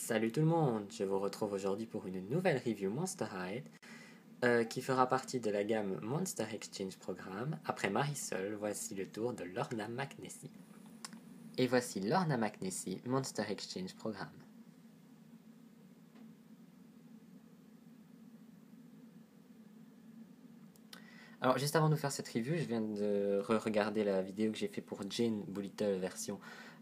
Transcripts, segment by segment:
Salut tout le monde, je vous retrouve aujourd'hui pour une nouvelle review Monster High qui fera partie de la gamme Monster Exchange Programme. Après Marisol, voici le tour de Lorna McNessie. Et voici Lorna McNessie Monster Exchange Programme. Alors juste avant de faire cette review, je viens de re-regarder la vidéo que j'ai fait pour Jane Bulittle version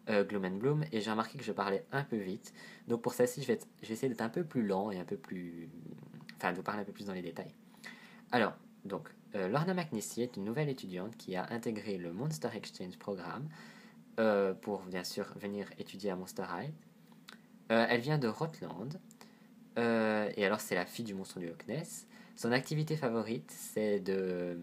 Gloom and Bloom et j'ai remarqué que je parlais un peu vite. Donc pour celle-ci, je vais essayer d'être un peu plus lent et un peu plus... Enfin, de vous parler un peu plus dans les détails. Alors, donc, Lorna McNessie est une nouvelle étudiante qui a intégré le Monster Exchange Programme pour bien sûr venir étudier à Monster High. Elle vient de Rotland et alors c'est la fille du monstre du Loch Ness. Son activité favorite c'est de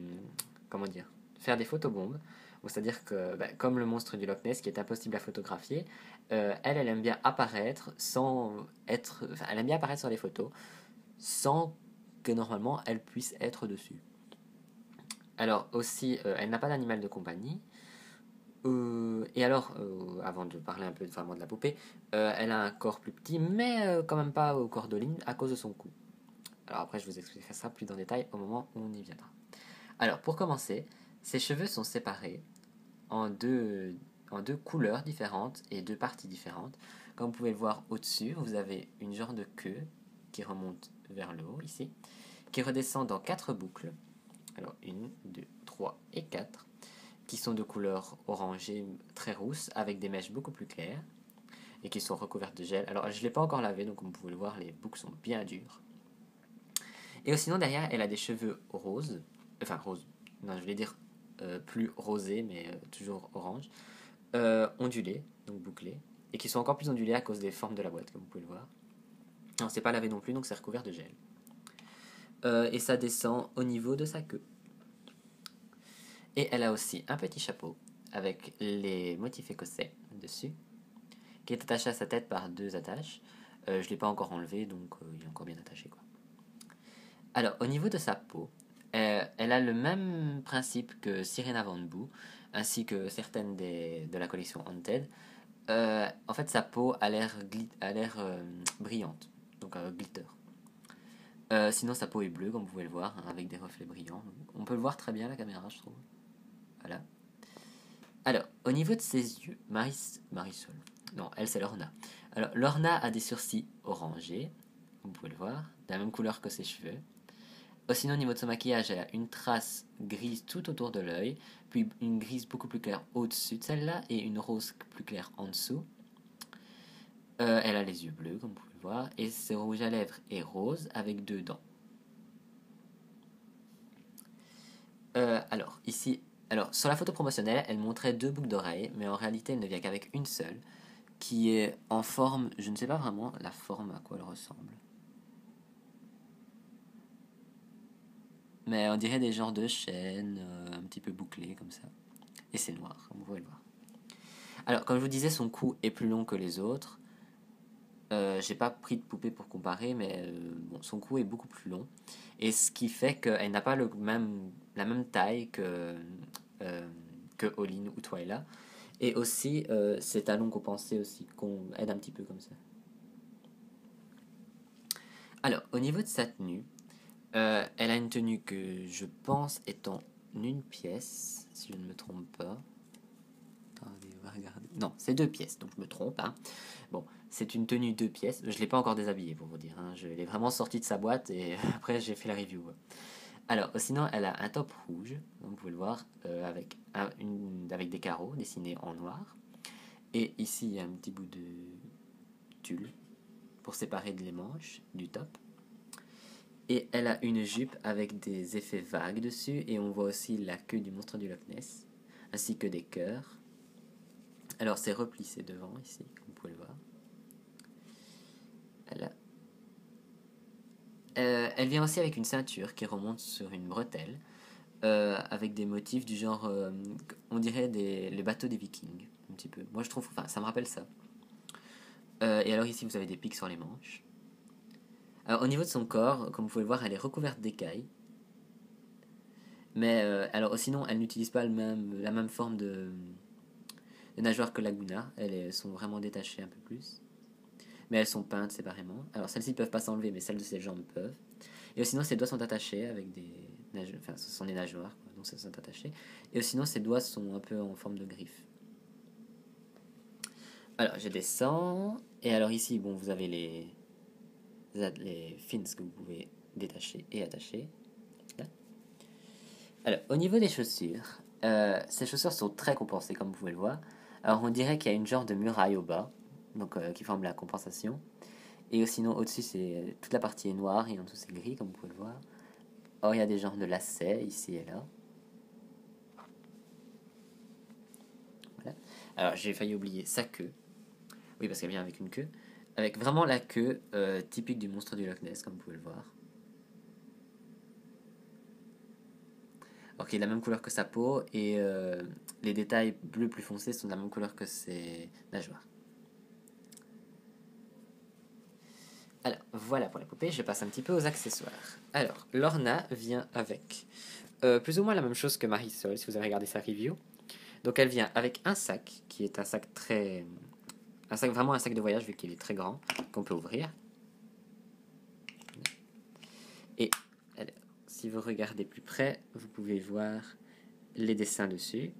comment dire, faire des photobombes. C'est-à-dire que comme le monstre du Loch Ness qui est impossible à photographier, elle aime bien apparaître sans être, enfin, elle aime bien apparaître sur les photos sans que normalement elle puisse être dessus. Alors aussi, elle n'a pas d'animal de compagnie. Et alors, avant de parler un peu vraiment de la poupée, elle a un corps plus petit, mais quand même pas au corps d'Oline à cause de son cou. Alors après, je vous expliquerai ça plus en détail au moment où on y viendra. Alors pour commencer, ses cheveux sont séparés en deux couleurs différentes et deux parties différentes. Comme vous pouvez le voir au-dessus, vous avez une genre de queue qui remonte vers le haut ici, qui redescend dans 4 boucles. Alors 1, 2, 3 et 4, qui sont de couleur orangée très rousse avec des mèches beaucoup plus claires et qui sont recouvertes de gel. Alors je ne l'ai pas encore lavé, donc comme vous pouvez le voir, les boucles sont bien dures. Et sinon derrière, elle a des cheveux roses, enfin roses, non je voulais dire plus rosés, mais toujours orange, ondulés, donc bouclés, et qui sont encore plus ondulés à cause des formes de la boîte, comme vous pouvez le voir. Alors c'est pas lavé non plus, donc c'est recouvert de gel. Et ça descend au niveau de sa queue. Et elle a aussi un petit chapeau avec les motifs écossais dessus, qui est attaché à sa tête par 2 attaches. Je ne l'ai pas encore enlevé, donc il est encore bien attaché, quoi. Alors, au niveau de sa peau, elle a le même principe que Sirena Van Boo, ainsi que certaines de la collection Haunted. En fait, sa peau a l'air brillante, donc glitter. Sinon, sa peau est bleue, comme vous pouvez le voir, hein, avec des reflets brillants. On peut le voir très bien à la caméra, je trouve. Voilà. Alors, au niveau de ses yeux, Marisol. Non, elle c'est Lorna. Alors, Lorna a des sourcils orangés, vous pouvez le voir, de la même couleur que ses cheveux. Sinon, au niveau de son maquillage, elle a une trace grise tout autour de l'œil, puis une grise beaucoup plus claire au-dessus de celle-là, et une rose plus claire en dessous. Elle a les yeux bleus, comme vous pouvez le voir, et ses rouge à lèvres est rose avec 2 dents. Alors, ici, sur la photo promotionnelle, elle montrait 2 boucles d'oreilles, mais en réalité, elle ne vient qu'avec une seule, qui est en forme, je ne sais pas vraiment la forme à quoi elle ressemble. Mais on dirait des genres de chaînes, un petit peu bouclées comme ça. Et c'est noir, comme vous pouvez le voir. Alors, comme je vous disais, son cou est plus long que les autres. J'ai pas pris de poupée pour comparer, mais bon, son cou est beaucoup plus long. Et ce qui fait qu'elle n'a pas la même taille que Oline ou Twyla. Et aussi, ses talons compensés aussi, qu'on aide un petit peu comme ça. Alors, au niveau de sa tenue, elle a une tenue que je pense est en une pièce, si je ne me trompe pas. Attendez, on va regarder. Non, c'est 2 pièces, donc je me trompe. Hein. Bon, c'est une tenue 2 pièces. Je ne l'ai pas encore déshabillée pour vous dire. Hein. Je l'ai vraiment sortie de sa boîte et après j'ai fait la review. Alors, sinon, elle a un top rouge, comme vous pouvez le voir, avec des carreaux dessinés en noir. Et ici, il y a un petit bout de tulle pour séparer les manches du top. Et elle a une jupe avec des effets vagues dessus. Et on voit aussi la queue du monstre du Loch Ness, ainsi que des cœurs. Alors c'est replissé devant ici, comme vous pouvez le voir. Elle vient aussi avec une ceinture qui remonte sur une bretelle, avec des motifs du genre, on dirait les bateaux des Vikings, un petit peu. Moi je trouve, enfin ça me rappelle ça. Et alors ici vous avez des pics sur les manches. Alors, au niveau de son corps, comme vous pouvez le voir, elle est recouverte d'écailles. Mais alors sinon, elle n'utilise pas la même forme de nageoire que Laguna. Elles sont vraiment détachées un peu plus. mais elles sont peintes séparément. Alors celles-ci peuvent pas s'enlever, mais celles de ses jambes peuvent. Et sinon ses doigts sont attachés avec enfin ce sont des nageoires, quoi, donc ça sont attachés. Et sinon ses doigts sont un peu en forme de griffes. Alors je descends, et alors ici bon vous avez les fins que vous pouvez détacher et attacher. Là. Alors au niveau des chaussures, ces chaussures sont très compensées comme vous pouvez le voir. Alors on dirait qu'il y a une genre de muraille au bas, donc qui forme la compensation. Et sinon au-dessus c'est toute la partie est noire et en dessous c'est gris comme vous pouvez le voir. Or il y a des genres de lacets ici et là. Voilà. Alors j'ai failli oublier sa queue. Oui parce qu'elle vient avec une queue. Avec vraiment la queue typique du monstre du Loch Ness comme vous pouvez le voir. Alors qu'il est de la même couleur que sa peau et les détails bleus plus foncés sont de la même couleur que ses nageoires. Alors, voilà pour la poupée, je passe un petit peu aux accessoires. Alors, Lorna vient avec plus ou moins la même chose que Marisol, si vous avez regardé sa review. Donc, elle vient avec un sac, qui est un sac vraiment un sac de voyage, vu qu'il est très grand, qu'on peut ouvrir. Et, alors, si vous regardez plus près, vous pouvez voir les dessins dessus,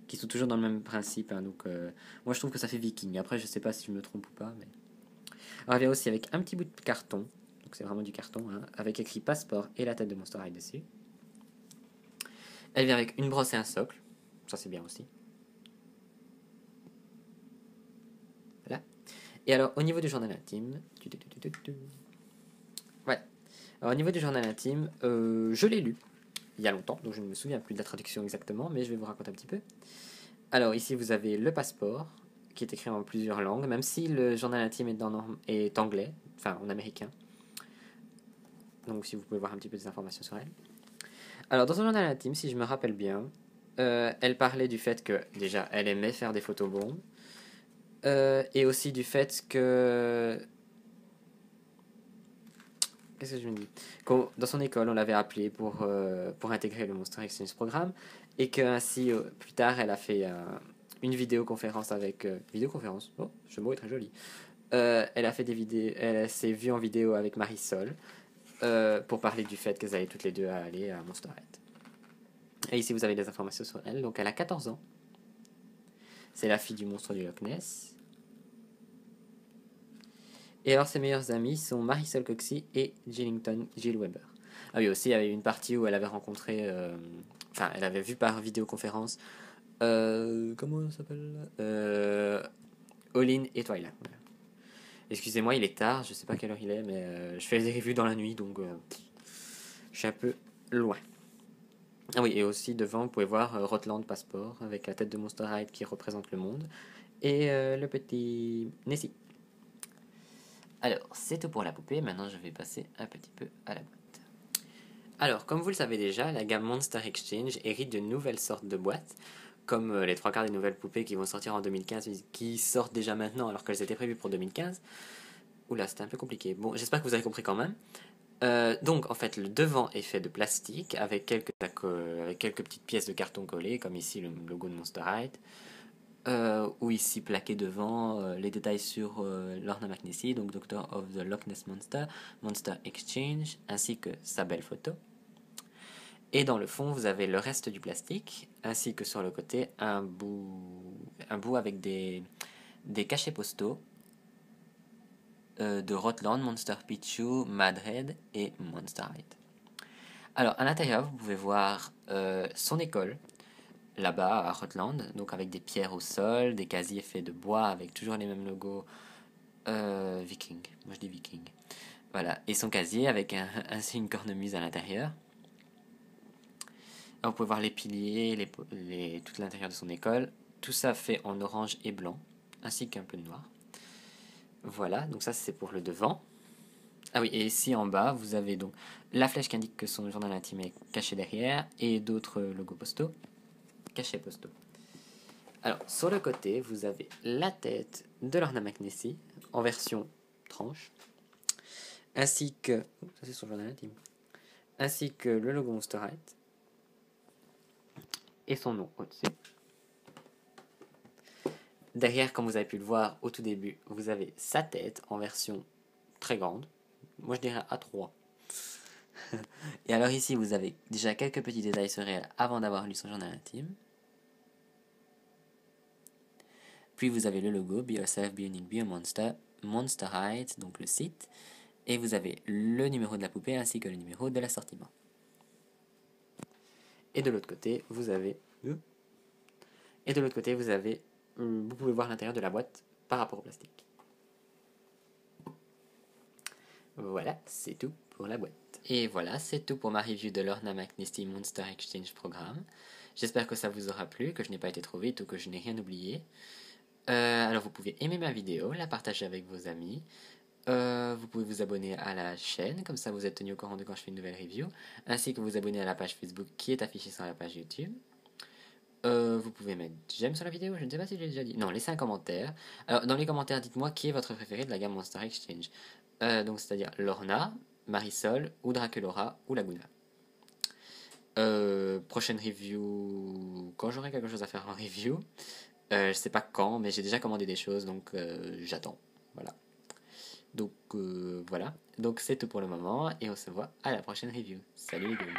qui sont toujours dans le même principe. Hein, donc, moi, je trouve que ça fait viking. Après, je sais pas si je me trompe ou pas, mais... Alors, elle vient aussi avec un petit bout de carton, donc c'est vraiment du carton, hein, avec écrit passeport et la tête de Monster High dessus. Elle vient avec une brosse et un socle, ça c'est bien aussi. Voilà. Et alors, au niveau du journal intime, ouais. Alors, au niveau du journal intime, je l'ai lu il y a longtemps, donc je ne me souviens plus de la traduction exactement, mais je vais vous raconter un petit peu. Alors, ici vous avez le passeport, qui est écrit en plusieurs langues, même si le journal intime est anglais, enfin en américain. Donc si vous pouvez voir un petit peu des informations sur elle. Alors dans son journal intime, si je me rappelle bien, elle parlait du fait que déjà elle aimait faire des photos bombes, et aussi du fait que... Qu'est-ce que je me dis? Dans son école, on l'avait appelée pour intégrer le Monster Exchange Programme, et que ainsi plus tard elle a fait une vidéoconférence avec... vidéoconférence, oh, ce mot est très joli. Elle a fait des vidéos, elle s'est vue en vidéo avec Marisol pour parler du fait qu'elles allaient toutes les deux aller à Monster Head. Et ici vous avez des informations sur elle. Donc elle a 14 ans. C'est la fille du monstre du Loch Ness. Et alors ses meilleures amies sont Marisol Coxey et Jill Weber. Ah oui, aussi il y avait une partie où elle avait rencontré... Enfin, elle avait vu par vidéoconférence... comment ça s'appelle Olin et Twilight. Voilà. Excusez-moi, il est tard, je sais pas quelle heure il est, mais je fais des reviews dans la nuit, donc je suis un peu loin. Ah oui, et aussi devant, vous pouvez voir Rotland Passport, avec la tête de Monster High qui représente le monde, et le petit Nessie. Alors, c'est tout pour la poupée, maintenant je vais passer un petit peu à la boîte. Alors, comme vous le savez déjà, la gamme Monster Exchange hérite de nouvelles sortes de boîtes, comme les trois quarts des nouvelles poupées qui vont sortir en 2015, qui sortent déjà maintenant alors qu'elles étaient prévues pour 2015. Oula, c'était un peu compliqué. Bon, j'espère que vous avez compris quand même. Donc, en fait, le devant est fait de plastique avec quelques petites pièces de carton collées, comme ici le logo de Monster High, ou ici plaqué devant les détails sur Lorna McNessie, donc Doctor of the Loch Ness Monster, Monster Exchange, ainsi que sa belle photo. Et dans le fond, vous avez le reste du plastique, ainsi que sur le côté, un bout avec des cachets postaux de Rotland, Monster Pichu, Madhead et Monster High. Alors, à l'intérieur, vous pouvez voir son école, là-bas à Rotland, donc avec des pierres au sol, des casiers faits de bois avec toujours les mêmes logos viking. Moi je dis viking. Voilà, et son casier avec ainsi une cornemuse à l'intérieur. Alors, vous pouvez voir les piliers, tout l'intérieur de son école. Tout ça fait en orange et blanc, ainsi qu'un peu de noir. Voilà, donc ça c'est pour le devant. Ah oui, et ici en bas, vous avez donc la flèche qui indique que son journal intime est caché derrière et d'autres logos postaux, cachets postaux. Alors, sur le côté, vous avez la tête de Lorna McNessie en version tranche, ainsi que... ça c'est son journal intime. Ainsi que le logo Monster High et son nom au-dessus. Derrière, comme vous avez pu le voir au tout début, vous avez sa tête en version très grande. Moi je dirais A3. Et alors ici, vous avez déjà quelques petits détails sur elle avant d'avoir lu son journal intime. Puis vous avez le logo, Be Yourself, Be Unique, Be a Monster, Monster Heights, donc le site. Et vous avez le numéro de la poupée ainsi que le numéro de l'assortiment. Et de l'autre côté, vous avez... vous pouvez voir l'intérieur de la boîte par rapport au plastique. Voilà, c'est tout pour la boîte. Et voilà, c'est tout pour ma review de Lorna McNesty Monster Exchange Programme. J'espère que ça vous aura plu, que je n'ai pas été trop vite ou que je n'ai rien oublié. Alors vous pouvez aimer ma vidéo, la partager avec vos amis. Vous pouvez vous abonner à la chaîne, comme ça vous êtes tenu au courant de quand je fais une nouvelle review. Ainsi que vous abonner à la page Facebook qui est affichée sur la page YouTube. Vous pouvez mettre j'aime sur la vidéo, je ne sais pas si j'ai déjà dit. Non, laissez un commentaire. Alors, dans les commentaires, dites-moi qui est votre préféré de la gamme Monster Exchange. Donc, c'est-à-dire Lorna, Marisol, ou Draculaura, ou Laguna. Prochaine review, quand j'aurai quelque chose à faire en review. Je sais pas quand, mais j'ai déjà commandé des choses, donc j'attends. Voilà. Donc, voilà. Donc, c'est tout pour le moment, et on se voit à la prochaine review. Salut les gars.